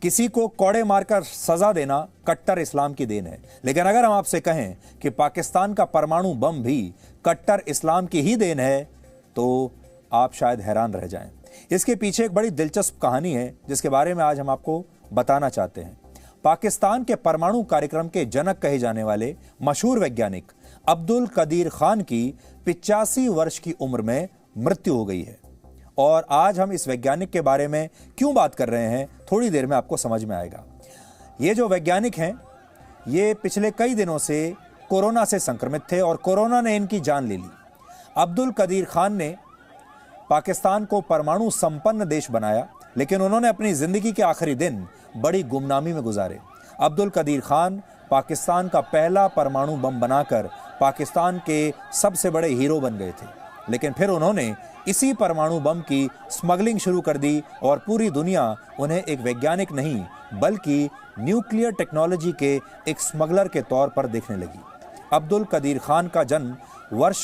किसी को कोड़े मारकर सजा देना कट्टर इस्लाम की देन है। लेकिन अगर हम आपसे कहें कि पाकिस्तान का परमाणु बम भी कट्टर इस्लाम की ही देन है तो आप शायद हैरान रह जाएं। इसके पीछे एक बड़ी दिलचस्प कहानी है जिसके बारे में आज हम आपको बताना चाहते हैं। पाकिस्तान के परमाणु कार्यक्रम के जनक कहे जाने वाले मशहूर वैज्ञानिक अब्दुल कदीर खान की 85 वर्ष की उम्र में मृत्यु हो गई है। और आज हम इस वैज्ञानिक के बारे में क्यों बात कर रहे हैं, थोड़ी देर में आपको समझ में आएगा। ये जो वैज्ञानिक हैं, ये पिछले कई दिनों से कोरोना से संक्रमित थे और कोरोना ने इनकी जान ले ली। अब्दुल कदीर खान ने पाकिस्तान को परमाणु संपन्न देश बनाया, लेकिन उन्होंने अपनी जिंदगी के आखिरी दिन बड़ी गुमनामी में गुजारे। अब्दुल कदीर खान पाकिस्तान का पहला परमाणु बम बनाकर पाकिस्तान के सबसे बड़े हीरो बन गए थे, लेकिन फिर उन्होंने इसी परमाणु बम की स्मगलिंग शुरू कर दी और पूरी दुनिया उन्हें एक वैज्ञानिक नहीं बल्कि न्यूक्लियर टेक्नोलॉजी के एक स्मगलर के तौर पर देखने लगी। अब्दुल कदीर खान का जन्म वर्ष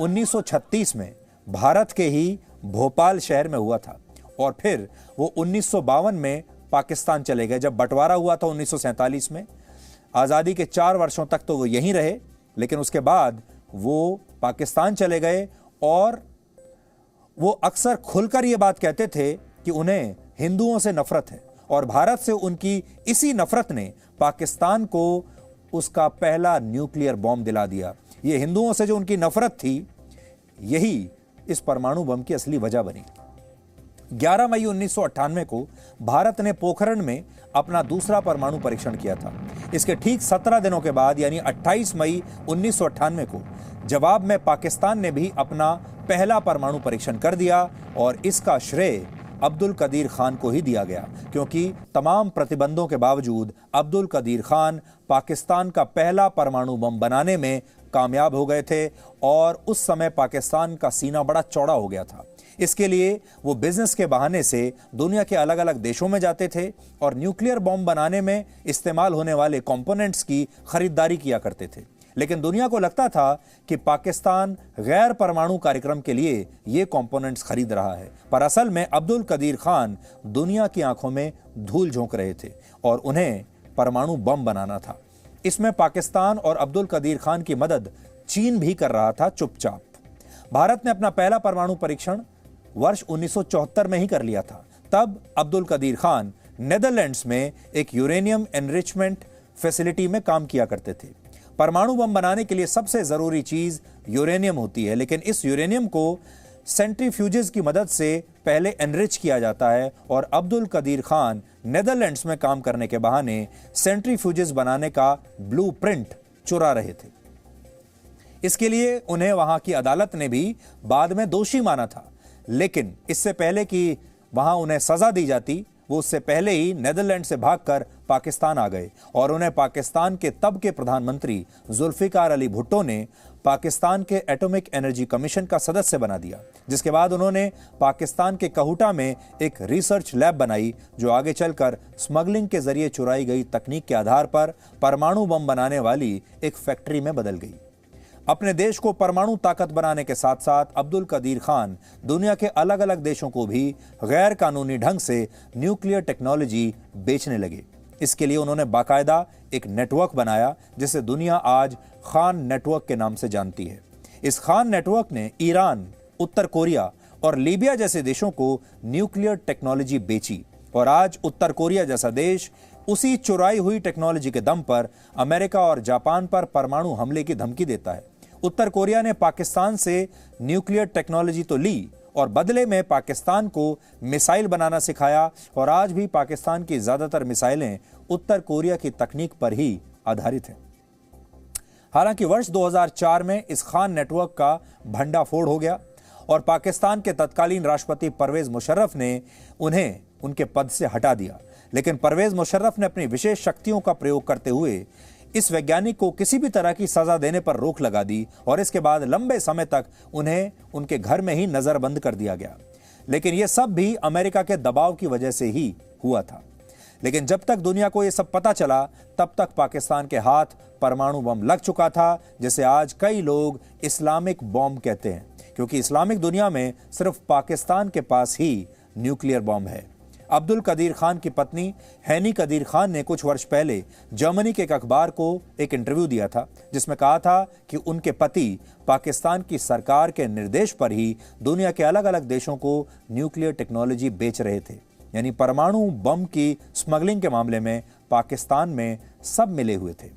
1936 में भारत के ही भोपाल शहर में हुआ था और फिर वो 1952 में पाकिस्तान चले गए। जब बंटवारा हुआ था 1947 में, आज़ादी के 4 वर्षों तक तो वो यहीं रहे, लेकिन उसके बाद वो पाकिस्तान चले गए और वो अक्सर खुलकर ये बात कहते थे कि उन्हें हिंदुओं से नफरत है और भारत से उनकी इसी नफरत ने पाकिस्तान को उसका पहला न्यूक्लियर बॉम्ब दिला दिया। ये हिंदुओं से जो उनकी नफरत थी, यही इस परमाणु बम की असली वजह बनी। 11 मई 1998 को भारत ने पोखरण में अपना दूसरा परमाणु परीक्षण किया था। इसके ठीक 17 दिनों के बाद यानी 28 मई 1998 को जवाब में पाकिस्तान ने भी अपना पहला परमाणु परीक्षण कर दिया और इसका श्रेय अब्दुल कदीर खान को ही दिया गया, क्योंकि तमाम प्रतिबंधों के बावजूद अब्दुल कदीर खान पाकिस्तान का पहला परमाणु बम बनाने में कामयाब हो गए थे और उस समय पाकिस्तान का सीना बड़ा चौड़ा हो गया था। इसके लिए वो बिजनेस के बहाने से दुनिया के अलग अलग देशों में जाते थे और न्यूक्लियर बॉम्ब बनाने में इस्तेमाल होने वाले कंपोनेंट्स की खरीदारी किया करते थे। लेकिन दुनिया को लगता था कि पाकिस्तान गैर परमाणु कार्यक्रम के लिए ये कंपोनेंट्स खरीद रहा है, पर असल में अब्दुल कदीर खान दुनिया की आंखों में धूल झोंक रहे थे और उन्हें परमाणु बम बनाना था। इसमें पाकिस्तान और अब्दुल कदीर खान की मदद चीन भी कर रहा था चुपचाप। भारत ने अपना पहला परमाणु परीक्षण वर्ष 1974 में ही कर लिया था। तब अब्दुल कदीर खान नेदरलैंड्स में एक यूरेनियम एनरिचमेंट फैसिलिटी में काम किया करते थे। परमाणु बम बनाने के लिए सबसे जरूरी चीज यूरेनियम होती है, लेकिन इस यूरेनियम को सेंट्रीफ्यूजेस की मदद से पहले एनरिच किया जाता है और अब्दुल कदीर खान नेदरलैंड्स में काम करने के बहाने सेंट्रीफ्यूजेस बनाने का ब्लूप्रिंट चुरा रहे थे। इसके लिए उन्हें वहां की अदालत ने भी बाद में दोषी माना था, लेकिन इससे पहले कि वहां उन्हें सजा दी जाती, वो उससे पहले ही नेदरलैंड से भागकर पाकिस्तान आ गए और उन्हें पाकिस्तान के तब के प्रधानमंत्री जुल्फिकार अली भुट्टो ने पाकिस्तान के एटॉमिक एनर्जी कमीशन का सदस्य बना दिया, जिसके बाद उन्होंने पाकिस्तान के कहूटा में एक रिसर्च लैब बनाई जो आगे चलकर स्मगलिंग के जरिए चुराई गई तकनीक के आधार पर परमाणु बम बनाने वाली एक फैक्ट्री में बदल गई। अपने देश को परमाणु ताकत बनाने के साथ साथ अब्दुल कदीर खान दुनिया के अलग अलग देशों को भी गैर कानूनी ढंग से न्यूक्लियर टेक्नोलॉजी बेचने लगे। इसके लिए उन्होंने बाकायदा एक नेटवर्क बनाया जिसे दुनिया आज खान नेटवर्क के नाम से जानती है। इस खान नेटवर्क ने ईरान, उत्तर कोरिया और लीबिया जैसे देशों को न्यूक्लियर टेक्नोलॉजी बेची और आज उत्तर कोरिया जैसा देश उसी चुराई हुई टेक्नोलॉजी के दम पर अमेरिका और जापान पर परमाणु हमले की धमकी देता है। उत्तर कोरिया ने पाकिस्तान से न्यूक्लियर टेक्नोलॉजी तो ली और बदले में पाकिस्तान को मिसाइल बनाना सिखाया और आज भी पाकिस्तान की ज्यादातर मिसाइलें उत्तर कोरिया की तकनीक पर ही आधारित हैं। हालांकि वर्ष 2004 में इस खान नेटवर्क का भंडाफोड़ हो गया और पाकिस्तान के तत्कालीन राष्ट्रपति परवेज मुशर्रफ ने उन्हें उनके पद से हटा दिया। लेकिन परवेज मुशर्रफ ने अपनी विशेष शक्तियों का प्रयोग करते हुए इस वैज्ञानिक को किसी भी तरह की सजा देने पर रोक लगा दी और इसके बाद लंबे समय तक उन्हें उनके घर में ही नजरबंद कर दिया गया। लेकिन यह सब भी अमेरिका के दबाव की वजह से ही हुआ था। लेकिन जब तक दुनिया को यह सब पता चला, तब तक पाकिस्तान के हाथ परमाणु बम लग चुका था, जिसे आज कई लोग इस्लामिक बॉम्ब कहते हैं, क्योंकि इस्लामिक दुनिया में सिर्फ पाकिस्तान के पास ही न्यूक्लियर बॉम्ब है। अब्दुल कदीर खान की पत्नी हैनी कदीर खान ने कुछ वर्ष पहले जर्मनी के एक अखबार को एक इंटरव्यू दिया था, जिसमें कहा था कि उनके पति पाकिस्तान की सरकार के निर्देश पर ही दुनिया के अलग अलग देशों को न्यूक्लियर टेक्नोलॉजी बेच रहे थे। यानी परमाणु बम की स्मगलिंग के मामले में पाकिस्तान में सब मिले हुए थे।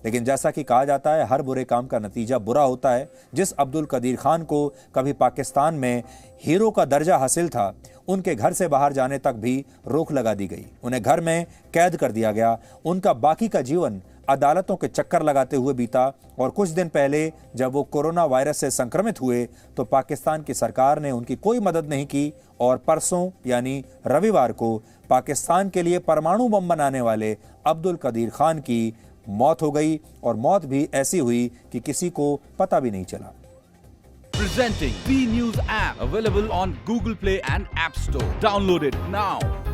लेकिन जैसा कि कहा जाता है, हर बुरे काम का नतीजा बुरा होता है। जिस अब्दुल कदीर खान को कभी पाकिस्तान में हीरो का दर्जा हासिल था, उनके घर से बाहर जाने तक भी रोक लगा दी गई, उन्हें घर में कैद कर दिया गया। उनका बाकी का जीवन अदालतों के चक्कर लगाते हुए बीता और कुछ दिन पहले जब वो कोरोना वायरस से संक्रमित हुए तो पाकिस्तान की सरकार ने उनकी कोई मदद नहीं की और परसों यानी रविवार को पाकिस्तान के लिए परमाणु बम बनाने वाले अब्दुल कदीर खान की मौत हो गई और मौत भी ऐसी हुई कि किसी को पता भी नहीं चला। Presenting B News app available on Google Play and App Store. Download it now.